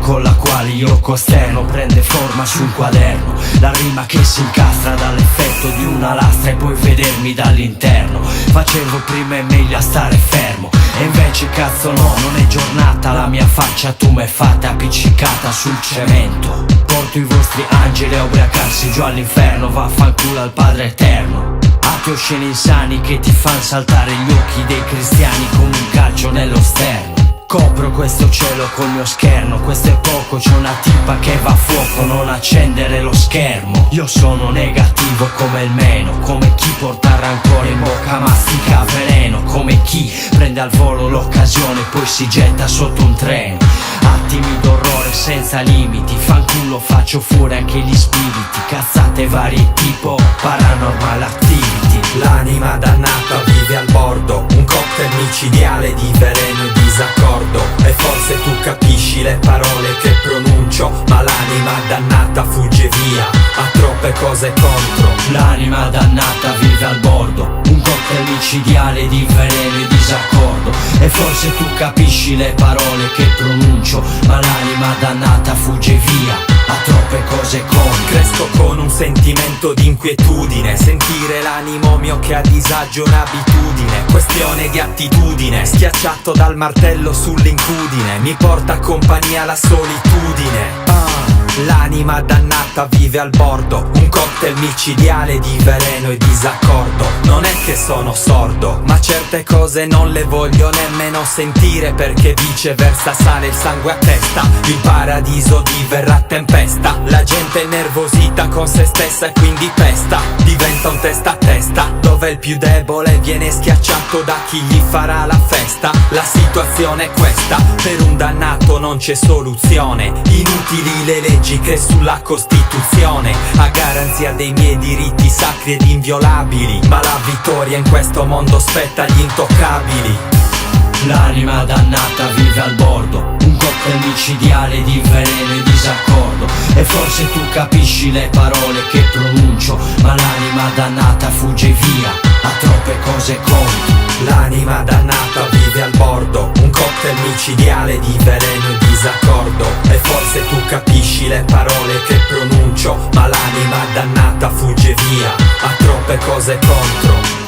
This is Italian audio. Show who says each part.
Speaker 1: con la quale io costerno prende forma su un quaderno, la rima che si incastra dall'effetto di una lastra e poi vedermi dall'interno. Facevo prima e meglio a stare fermo, e invece cazzo no, non è giornata, la mia faccia tu m'hai fatta appiccicata sul cemento. Porto i vostri angeli a ubriacarsi giù all'inferno, vaffanculo al Padre Eterno. Atti osceni insani che ti fan saltare gli occhi dei cristiani come un calcio nello sterno. Copro questo cielo col mio scherno, questo è poco, c'è una tipa che va a fuoco, non accendere lo schermo. Io sono negativo come il meno, come chi porta rancore in bocca mastica veleno, come chi prende al volo l'occasione e poi si getta sotto un treno. Attimi d'orrore senza limiti, fanculo faccio fuori anche gli spiriti, cazzate varie tipo Paranormal Activity.
Speaker 2: L'anima dannata vive al bordo, un cocktail micidiale di veleno e disaccordo. E forse tu capisci le parole che pronuncio, ma l'anima dannata fugge via, ha troppe cose contro.
Speaker 1: L'anima dannata vive al bordo, un cocktail micidiale di veleno e disaccordo. E forse tu capisci le parole che pronuncio, ma l'anima dannata fugge via, ha troppe cose contro.
Speaker 2: Cresco con un sentimento di inquietudine, sentire l'animo mio che ha disagio è un'abitudine, questione di attitudine, schiacciato dal martello sull'incudine, mi porta compagnia la solitudine. L'anima dannata vive al bordo, un cocktail micidiale di veleno e disaccordo. Non è che sono sordo, ma certe cose non le voglio nemmeno sentire, perché viceversa sale il sangue a testa, il paradiso diverrà tempesta. La gente è nervosita con se stessa e quindi pesta, diventa un testa a testa, dove il più debole viene schiacciato da chi gli farà la festa. La situazione è questa, per un dannato non c'è soluzione, inutili le leggi che sulla Costituzione, a garanzia dei miei diritti sacri ed inviolabili, ma la vittoria in questo mondo spetta agli intoccabili.
Speaker 1: L'anima dannata vive al bordo, un cocktail micidiale di veleno e disaccordo. E forse tu capisci le parole che pronuncio, ma l'anima dannata fugge via, ha troppe cose contro.
Speaker 2: L'anima dannata vive al bordo, un cocktail micidiale di veleno e disaccordo. E forse tu capisci le parole che pronuncio, ma l'anima dannata fugge via, ha troppe cose contro.